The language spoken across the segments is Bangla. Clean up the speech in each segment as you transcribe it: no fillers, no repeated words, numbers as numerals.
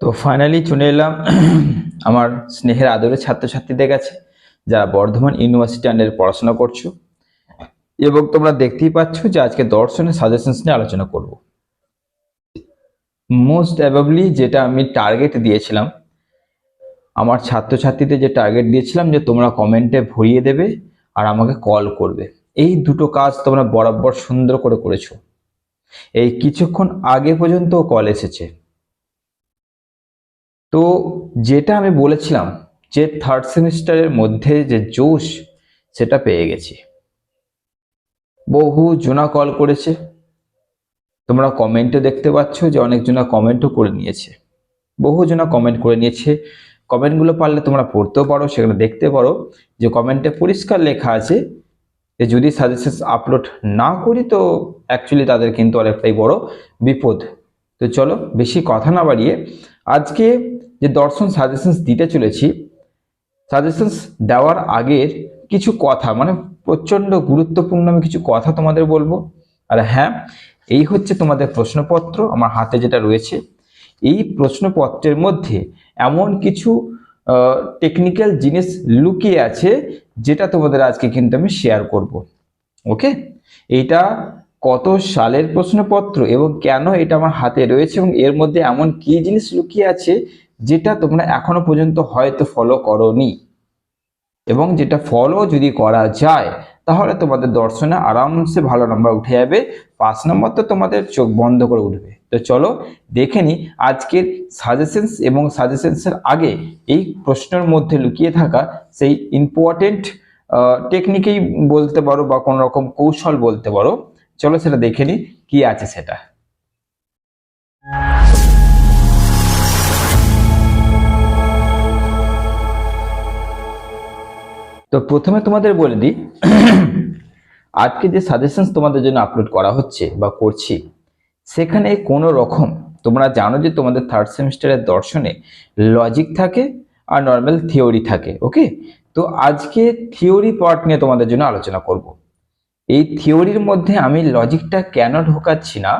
তো ফাইনালি চলে এলাম আমার স্নেহের আদরের ছাত্রছাত্রীদের কাছে, যারা বর্ধমান ইউনিভার্সিটি আন্ডারে পড়াশোনা করছো এবং তোমরা দেখতেই পাচ্ছ যে আজকে দর্শনের সাজেশনস নিয়ে আলোচনা করব। মোস্ট প্রবাবলি যেটা আমি টার্গেট দিয়েছিলাম আমার ছাত্রছাত্রীদের, যে টার্গেট দিয়েছিলাম যে তোমরা কমেন্টে ভরিয়ে দেবে আর আমাকে কল করবে, এই দুটো কাজ তোমরা বরাবর সুন্দর করে করেছো। এই কিছুক্ষণ আগে পর্যন্ত কল এসেছে। তো যেটা আমি বলেছিলাম যে থার্ড সেমিস্টারের মধ্যে যে জোশ, সেটা পেয়ে গেছি। বহু জনা কল করেছে, তোমরা কমেন্টে দেখতে পাচ্ছ যে অনেকজনা কমেন্টও করে নিয়েছে, বহু জনা কমেন্ট করে নিয়েছে। কমেন্টগুলো পারলে তোমরা পড়তেও পারো, সেখানে দেখতে পারো যে কমেন্টে পরিষ্কার লেখা আছে যে যদি সাজেশন আপলোড না করি তো অ্যাকচুয়ালি তাদের কিন্তু অনেকটাই বড় বিপদ। তো চলো বেশি কথা না বাড়িয়ে আজকে যে দর্শন সাজেশনস দিতে চলেছি, সাজেশনস দেওয়ার আগের কিছু কথা, মানে প্রচন্ড গুরুত্বপূর্ণ আমি কিছু কথা তোমাদের বলবো। আর হ্যাঁ, এই হচ্ছে তোমাদের প্রশ্নপত্র আমার হাতে যেটা রয়েছে। এই প্রশ্নপত্রের মধ্যে এমন কিছু টেকনিক্যাল জিনিস লুকিয়ে আছে যেটা তোমাদের আজকে কিন্তু আমি শেয়ার করব। ওকে, এইটা কত সালের প্রশ্নপত্র এবং কেন এটা আমার হাতে রয়েছে এবং এর মধ্যে এমন কি জিনিস লুকিয়ে আছে যেটা তোমরা এখনো পর্যন্ত হয়তো ফলো করোনি, এবং যেটা ফলো যদি করা যায় তাহলে তোমাদের দর্শনে আরামসে ভালো নাম্বার উঠে যাবে। 5 নম্বর তো তোমাদের চোখ বন্ধ করে উঠবে। তো চলো দেখে নি আজকের সাজেশনস, এবং সাজেশনসের আগে এই প্রশ্নের মধ্যে লুকিয়ে থাকা সেই ইম্পর্টেন্ট টেকনিকেই বলতে পারো বা কোন রকম কৌশল বলতে পারো। চলো সেটা দেখে নি কি আছে সেটা। তো প্রথমে তোমাদের বলে দিই আজকে যে সাজেশনস তোমাদের জন্য আপলোড করা হচ্ছে বা করছি, সেখানে কোনো রকম, তোমরা জানো যে তোমাদের থার্ড সেমিস্টারের দর্শনে লজিক থাকে আর নর্মাল থিওরি থাকে। ওকে, তো আজকে থিওরি পার্ট নিয়ে তোমাদের জন্য আলোচনা করব। এই থিওরির মধ্যে আমি লজিকটা কেন ঢোকাচ্ছি না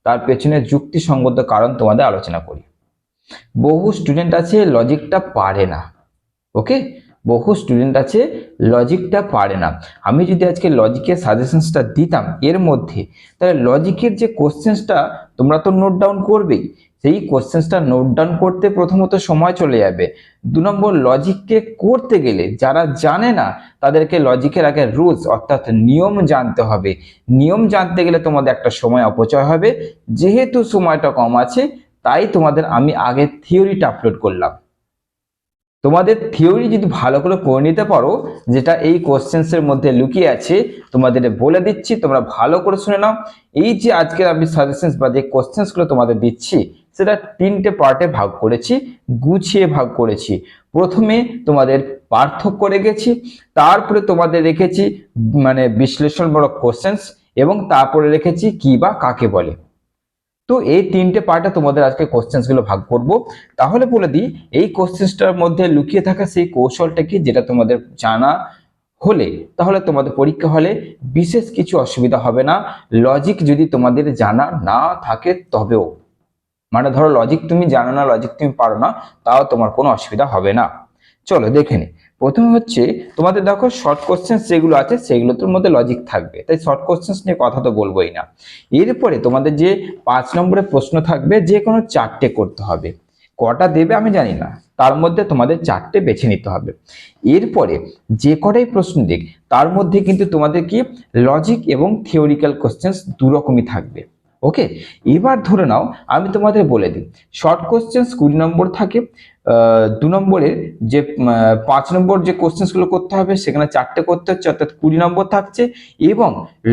তার পেছনে যুক্তিসঙ্গত কারণ তোমাদের আলোচনা করি। বহু স্টুডেন্ট আছে লজিকটা পারে না। ওকে, বহু স্টুডেন্ট আছে লজিকটা পারে না। আমি যদি আজকে লজিকের সাজেশনসটা দিতাম এর মধ্যে, তাহলে লজিকের যে কোশ্চেন্সটা তোমরা তো নোট ডাউন করবেই, সেই কোশ্চেন্সটা নোট ডাউন করতে প্রথমত সময় চলে যাবে। 2 নম্বর, লজিককে করতে গেলে যারা জানে না তাদেরকে লজিকের আগে রুলস অর্থাৎ নিয়ম জানতে হবে। নিয়ম জানতে গেলে তোমাদের একটা সময় অপচয় হবে। যেহেতু সময়টা কম আছে তাই তোমাদের আমি আগে থিওরিটা আপলোড করলাম। তোমাদের থিওরি যদি ভালো করে করে নিতে পারো, যেটা এই কোশ্চেন্সের মধ্যে লুকিয়ে আছে, তোমাদের বলে দিচ্ছি, তোমরা ভালো করে শুনে নাও। এই যে আজকের আমি সাজেশনস বা যে কোশ্চেন্সগুলো তোমাদের দিচ্ছি সেটা 3টে পার্টে ভাগ করেছি, গুছিয়ে ভাগ করেছি। প্রথমে তোমাদের পার্থক্য রেখেছি, তারপরে তোমাদের রেখেছি মানে বিশ্লেষণমূলক কোশ্চেন্স, এবং তারপরে রেখেছি কি বা কাকে বলে। তো এই 3টে পার্টে তোমাদের আজকে কোশ্চেন্স গুলো ভাগ করব। তাহলে বলে দিই এই কোশ্চেন্সটার মধ্যে লুকিয়ে থাকা সেই কৌশলটা কি, যেটা তোমাদের জানা হলে তাহলে তোমাদের পরীক্ষা হলে বিশেষ কিছু অসুবিধা হবে না। লজিক যদি তোমাদের জানা না থাকে তবেও, মানে ধরো লজিক তুমি জানো না, লজিক তুমি পারো না, তাও তোমার কোনো অসুবিধা হবে না। চলো দেখে নি। প্রথমে হচ্ছে তোমাদের দেখো শর্ট কোশ্চেন্স যেগুলো আছে সেগুলোর মধ্যে লজিক থাকবে, তাই শর্ট কোশ্চেন্স নিয়ে কথা তো বলবোই না। এরপরে তোমাদের যে 5 নম্বরের প্রশ্ন থাকবে, যে কোনো 4টে করতে হবে। কটা দেবে আমি জানি না, তার মধ্যে তোমাদের 4টে বেছে নিতে হবে। এরপরে যে কটাই প্রশ্ন দিক তার মধ্যে কিন্তু তোমাদের কি লজিক এবং থিওরিক্যাল কোশ্চেন্স দুরকমই থাকবে। ওকে, এবার ধরে নাও আমি তোমাদের বলে দিই শর্ট কোশ্চেন্স 20 নম্বর থাকে। 2 নম্বরের যে 5 নম্বর যে কোশ্চেন্স গুলো করতে হবে সেখানে 4টে করতে হচ্ছে, অর্থাৎ 20 নম্বর থাকছে। এবং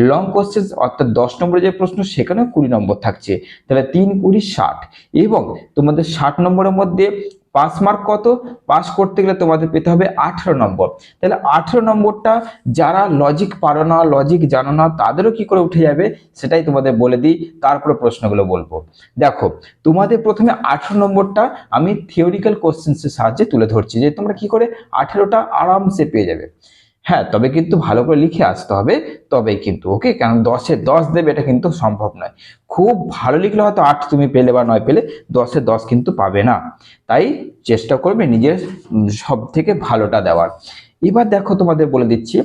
লং কোশ্চেন্স অর্থাৎ 10 নম্বরের যে প্রশ্ন সেখানেও 20 নম্বর থাকছে। তাহলে 3 20 60। এবং তোমাদের 60 নম্বরের মধ্যে পাস মার্ক কত, পাস করতে গেলে তোমাদের পেতে হবে 18 নম্বর। তাহলে 18 নম্বরটা যারা লজিক পারো না, লজিক জানো না, তাদেরও কি করে উঠে যাবে সেটাই তোমাদের বলে দিই, তারপরে প্রশ্নগুলো বলবো। দেখো তোমাদের প্রথমে 18 নম্বরটা আমি থিওরিক্যাল কোশ্চেন্সের সাহায্যে তুলে ধরছি, যে তোমরা কি করে 18টা আরামসে পেয়ে যাবে। হ্যাঁ, তবে কিন্তু ভালো করে লিখে আসতে হবে, তবেই কিন্তু ওকে। কারণ 10-এ 10 দেবে এটা কিন্তু সম্ভব নয়। খুব ভালো লিখলে হয়তো 8 তুমি পেলে বা 9 পেলে, 10-এ 10 কিন্তু পাবে না। তাই চেষ্টা করবে নিজের সব থেকে ভালোটা দেওয়ার। এবার দেখো তোমাদের বলে দিচ্ছি,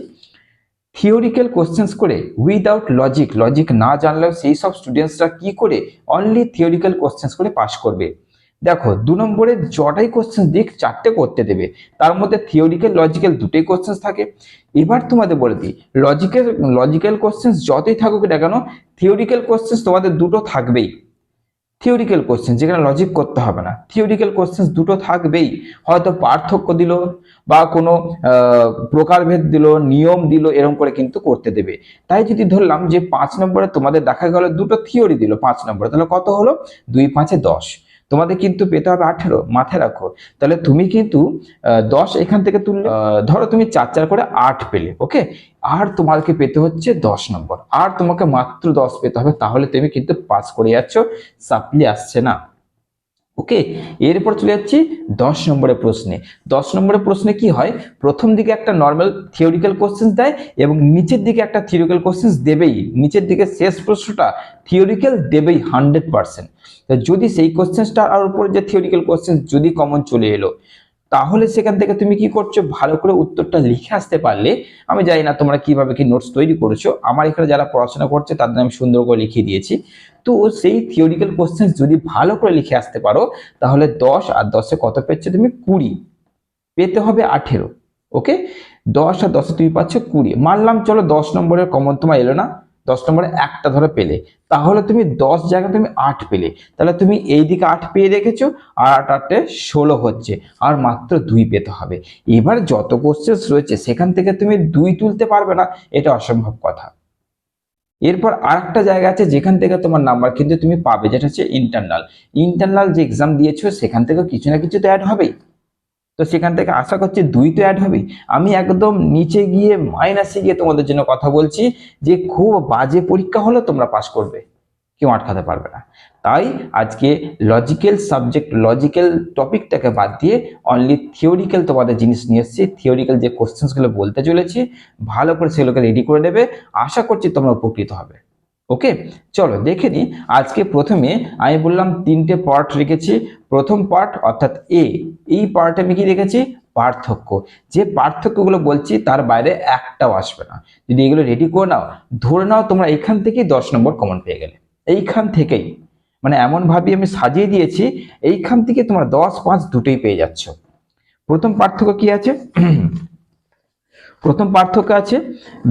থিওরিক্যাল কোশ্চেন্স করে উইদাউট লজিক, লজিক না জানলেও সেই সব স্টুডেন্টসরা কি করে অনলি থিওরিক্যাল কোশ্চেন্স করে পাস করবে। দেখো 2 নম্বরে যটাই কোশ্চেন দিক 4টে করতে দেবে, তার মধ্যে থিওরিক্যাল লজিক্যাল দুটোই কোশ্চেন্স থাকে। এবার তোমাদের বলে দিই, লজিক্যাল কোশ্চেন্স যতই থাকুক না কেন, থিওরিক্যাল কোশ্চেন্স তোমাদের দুটো থাকবেই। থিওরিক্যাল কোশ্চেন যেখানে লজিক করতে হবে না, থিওরিক্যাল কোশ্চেন দুটো থাকবেই। হয়তো পার্থক্য দিল বা কোনো প্রকারভেদ দিল, নিয়ম দিল, এরকম করে কিন্তু করতে দেবে। তাই যদি ধরলাম যে 5 নম্বরে তোমাদের দেখা গেল দুটো থিওরি দিল 5 নম্বরে, তাহলে কত হলো? 2 × 5 = 10। তোমাদের কিন্তু পেতে হবে 18, মাথায় রাখো। তাহলে তুমি কিন্তু 10 এখান থেকে তুললে, ধরো তুমি 4 করে 8 পেলে, ওকে। আর তোমাকে পেতে হচ্ছে 10 নম্বর, আর তোমাকে মাত্র 10 পেতে হবে, তাহলে তুমি কিন্তু পাস করে যাচ্ছ, সাপ্লি আসছে না। ওকে, এরপর চলে যাচ্ছি 10 নম্বরের প্রশ্নে। 10 নম্বরের প্রশ্নে কি হয়, প্রথম দিকে একটা নর্মাল থিওরিক্যাল কোশ্চেন দেয় এবং নিচের দিকে একটা থিওরিক্যাল কোশ্চেন দেবেই। নিচের দিকে শেষ প্রশ্নটা থিওরিক্যাল দেবেই 100%। যদি সেই কোশ্চেনটা আর উপরে যে থিওরিক্যাল কোশ্চেন যদি কমন চলে এলো, তাহলে সেখান থেকে তুমি কি করছো, ভালো করে উত্তরটা লিখে আসতে পারলে, আমি জানি না তোমরা কিভাবে কি নোটস তৈরি করেছো, আমার এখানে যারা পড়াশোনা করছে তাদের আমি সুন্দর করে লিখিয়ে দিয়েছি। তো সেই থিওরিক্যাল কোশ্চেন যদি ভালো করে লিখে আসতে পারো, তাহলে 10 আর 10-এ কত পেয়েছো তুমি? 20। পেতে হবে 18। ওকে, 10 আর 10-এ তুমি পাচ্ছ 20। মানলাম চলো 10 নম্বরের কমন তোমার এলো না, 10 নম্বরে একটা ধরে পেলে, তাহলে তুমি 10 জায়গায় তুমি 8 পেলে, তাহলে তুমি এই দিকে 8 পেয়ে রেখেছো, আর 8 8-এ 16 হচ্ছে, আর মাত্র 2 পেতে হবে। এবার যত কোশ্চেন রয়েছে সেখান থেকে তুমি 2 তুলতে পারবে না, এটা অসম্ভব কথা। এরপর আরেকটা জায়গা আছে যেখান থেকে তোমার নাম্বার কিন্তু তুমি পাবে, যেটা হচ্ছে ইন্টারনাল। ইন্টারনাল যে এক্সাম দিয়েছো সেখান থেকে কিছু না কিছু তো অ্যাড হবেই। তো সেখান থেকে আশা করছি 2 তো অ্যাড হবে। আমি একদম নিচে গিয়ে মাইনাসে গিয়ে তোমাদের জন্য কথা বলছি যে খুব বাজে পরীক্ষা হলো তোমরা পাস করবে, কেউ আটকাতে পারবে না। তাই আজকে লজিক্যাল সাবজেক্ট, লজিক্যাল টপিকটাকে বাদ দিয়ে অনলি থিওরিক্যাল তোমাদের জিনিস নিয়ে এসেছি। থিওরিক্যাল যে কোশ্চেন্সগুলো বলতে চলেছি, ভালো করে সেগুলোকে রেডি করে নেবে, আশা করছি তোমরা উপকৃত হবে। ওকে, চলো দেখে নিই। আজকে প্রথমে আমি বললাম 3টে পার্ট রেখেছি। প্রথম পার্ট অর্থাৎ এই পার্টে আমি কি রেখেছি? পার্থক্য। যে পার্থক্যগুলো বলছি তার বাইরে একটাও আসবে না। যদি এগুলো রেডি করে নাও, ধরে নাও তোমরা এইখান থেকেই 10 নম্বর কমন পেয়ে গেলে, এইখান থেকেই। মানে এমন ভাবে আমি সাজিয়ে দিয়েছি, এইখান থেকে তোমরা 10 5 দুটোই পেয়ে যাচ্ছ। প্রথম পার্থক্য কি আছে? প্রথম পার্থক্য আছে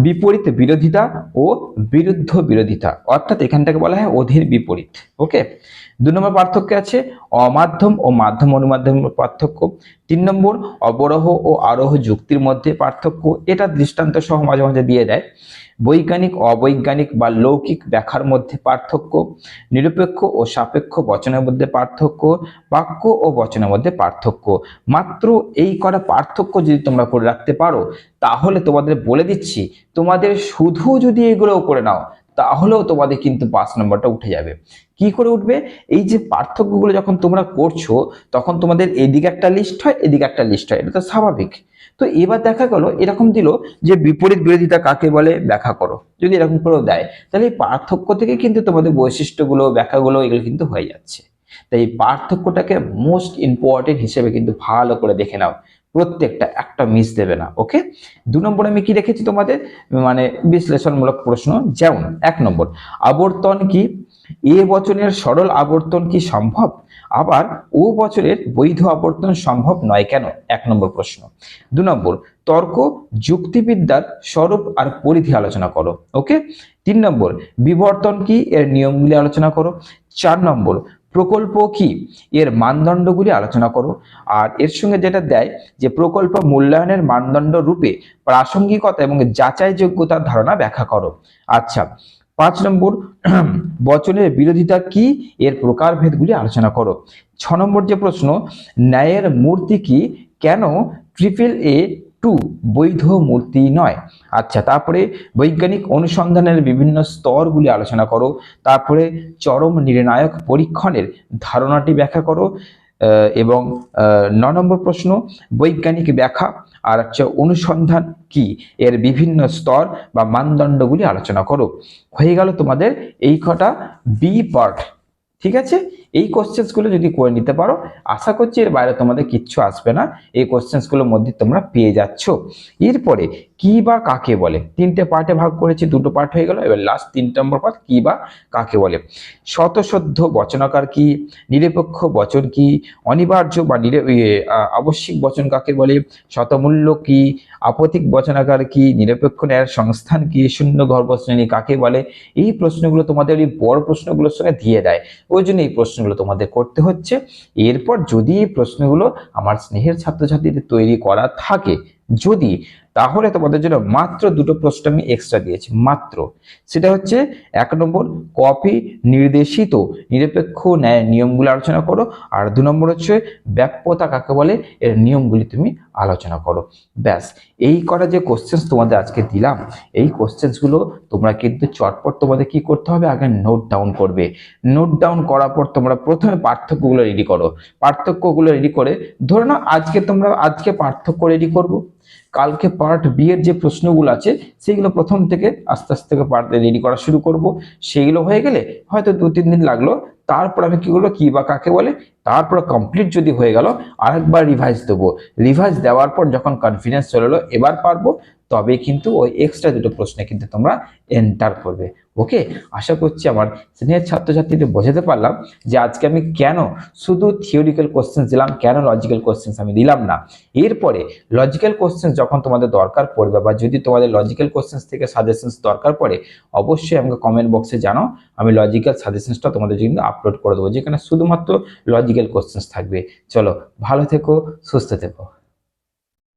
বিপরীত বিরোধিতা ও বিরুদ্ধ বিরোধিতা, অর্থাৎ এখানটাকে বলা হয় অধীর বিপরীত। ওকে, 2 নম্বর পার্থক্য আছে অমাধ্যম ও মাধ্যম অনুমাধ্যম পার্থক্য। 3 নম্বর অবরোহ ও আরোহ যুক্তির মধ্যে পার্থক্য, এটা দৃষ্টান্ত সহ মাঝে মাঝে দিয়ে দেয়। বৈজ্ঞানিক অবৈজ্ঞানিক বা লৌকিক ব্যাখ্যার মধ্যে পার্থক্য, নিরপেক্ষ ও সাপেক্ষ বচনের মধ্যে পার্থক্য, বাক্য ও বচনের মধ্যে পার্থক্য। মাত্র এই কটা পার্থক্য যদি তোমরা করে রাখতে পারো, তাহলে তোমাদের বলে দিচ্ছি, তোমাদের শুধু যদি এগুলো করে নাও, তাহলেও তোমাদের কিন্তু 5 নম্বরটা উঠে যাবে। কি করে উঠবে? এই যে পার্থক্যগুলো যখন তোমরা করছো, তখন তোমাদের এদিকে একটা লিস্ট হয়, এদিকে একটা লিস্ট হয়, এটা তো স্বাভাবিক। তো এবার দেখা গেল এরকম দিল যে বিপরীত বিরোধিতা কাকে বলে ব্যাখ্যা করো, যদি এরকম করেও দেয়, তাহলে এই পার্থক্য থেকে কিন্তু তোমাদের বৈশিষ্ট্যগুলো, ব্যাখ্যাগুলো এগুলো কিন্তু হয়ে যাচ্ছে। তাই এই পার্থক্যটাকে মোস্ট ইম্পর্টেন্ট হিসেবে কিন্তু ভালো করে দেখে নাও, প্রত্যেকটা একটা মিস দেবে না। ওকে, 2 নম্বরে আমি কি রেখেছি তোমাদের, মানে বিশ্লেষণমূলক প্রশ্ন। যেমন 1 নম্বর, আবর্তন কি? এ বচনের সরল আবর্তন কি সম্ভব? আবার ও বচনের বৈধ আবর্তন সম্ভব নয় কেন? 1 নম্বর প্রশ্ন। 2 নম্বর, তর্ক যুক্তিবিদ্যার স্বরূপ আর পরিধি আলোচনা করো। ওকে, 3 নম্বর, বিবর্তন কি? এর নিয়মগুলি আলোচনা করো। 4 নম্বর, প্রকল্প কি? এর মানদণ্ডগুলি আলোচনা করো। আর এর সঙ্গে যেটা দেয় যে প্রকল্প মূল্যায়নের মানদণ্ড রূপে প্রাসঙ্গিকতা এবং যাচাইযোগ্যতার ধারণা ব্যাখ্যা করো। আচ্ছা, 5 নম্বর, বচনের বিরোধিতা কি? এর প্রকারভেদগুলি আলোচনা করো। 6 নম্বর যে প্রশ্ন, ন্যায়ের মূর্তি কি? কেন AAA2 বৈধ মূর্তি নয়? আচ্ছা, তারপরে বৈজ্ঞানিক অনুসন্ধানের বিভিন্ন স্তরগুলি আলোচনা করো। তারপরে চরম নির্ণায়ক পরীক্ষণের ধারণাটি ব্যাখ্যা করো। এবং 9 নম্বর প্রশ্ন বৈজ্ঞানিক ব্যাখ্যা আর হচ্ছে অনুসন্ধান কি এর বিভিন্ন স্তর বা মানদণ্ডগুলি আলোচনা করো। হয়ে গেল তোমাদের এই কটা বি পার্ট। ঠিক আছে, এই কোশ্চেন্স গুলো যদি করে নিতে পারো আশা করছি এর বাইরে তোমাদের কিচ্ছু আসবে না, এই কোশ্চেন্স গুলোর মধ্যে তোমরা পেয়ে যাচ্ছ। এরপরে কি বা কাকে বলে, 3টে পার্টে ভাগ করেছি, 2টো পার্ট হয়ে গেল, এবার লাস্ট 3 নম্বর পার্ট কি বা কাকে বলে। শতসদ্ধ বচনাকার কি, নিরপেক্ষ বচন কি, অনিবার্য বা আবশ্যিক বচন কাকে বলে, শতমূল্য কি, আপতিক বচনাকার কি, নিরপেক্ষ ন্যায়ের সংস্থান কি, শূন্য গর্ভশ্রেণী কাকে বলে। এই প্রশ্নগুলো তোমাদের এই বড় প্রশ্নগুলোর সঙ্গে দিয়ে দেয়, ওই জন্য এই প্রশ্নগুলো তোমাদের করতে হচ্ছে। এরপর যদি এই প্রশ্নগুলো আমার স্নেহের ছাত্রছাত্রীদের তৈরি করা থাকে, যদি, তাহলে তোমাদের জন্য মাত্র 2টো প্রশ্ন আমি এক্সট্রা দিয়েছি মাত্র। সেটা হচ্ছে 1 নম্বর কপি নির্দেশিত নিরপেক্ষ ন্যায় নিয়মগুলো আলোচনা করো, আর 2 নম্বর হচ্ছে ব্যাপ্যতা কাকে বলে এর নিয়মগুলি তুমি আলোচনা করো। ব্যাস, এই করা যে কোশ্চেন্স তোমাদের আজকে দিলাম, এই কোশ্চেন্সগুলো তোমরা কিন্তু চটপট তোমাদের কি করতে হবে, আগে নোট ডাউন করবে। নোট ডাউন করার পর তোমরা প্রথমে পার্থক্যগুলো রেডি করো। পার্থক্যগুলো রেডি করে ধরে নাও আজকে পার্থক্য রেডি করব, কালকে পার্ট বি এর যে প্রশ্নগুলো আছে সেগুলো প্রথম থেকে আস্তে আস্তে পার্ট রেডি করা শুরু করব। সেগুলো হয়ে গেলে হয়তো 2-3 দিন লাগলো, তারপর আমি কি করবো কি বা কাকে বলে, তারপর কমপ্লিট যদি হয়ে গেল আরেকবার রিভাইজ দেবো। রিভাইজ দেওয়ার পর যখন কনফিডেন্স চলে এলো এবার পারবো, তবে কিন্তু ওই এক্সট্রা 2টো প্রশ্নে কিন্তু তোমরা এন্টার করবে। ওকে, আশা করছি আমার স্নেহের ছাত্রছাত্রীদের বোঝাতে পারলাম যে আজকে আমি কেন শুধু থিওরিক্যাল কোশ্চেন্স দিলাম, কেন লজিক্যাল কোশ্চেন্স আমি দিলাম না। এরপরে লজিক্যাল কোশ্চেন্স যখন তোমাদের দরকার পড়বে বা যদি তোমাদের লজিক্যাল কোশ্চেন্স থেকে সাজেশনস দরকার পড়ে, অবশ্যই আমাকে কমেন্ট বক্সে জানাও, আমি লজিক্যাল সাজেশনসটা তোমাদের জন্য আপলোড করে দেবো, যেখানে শুধুমাত্র লজিক্যাল কোশ্চেন্স থাকবে। চলো, ভালো থেকো, সুস্থ থেকো।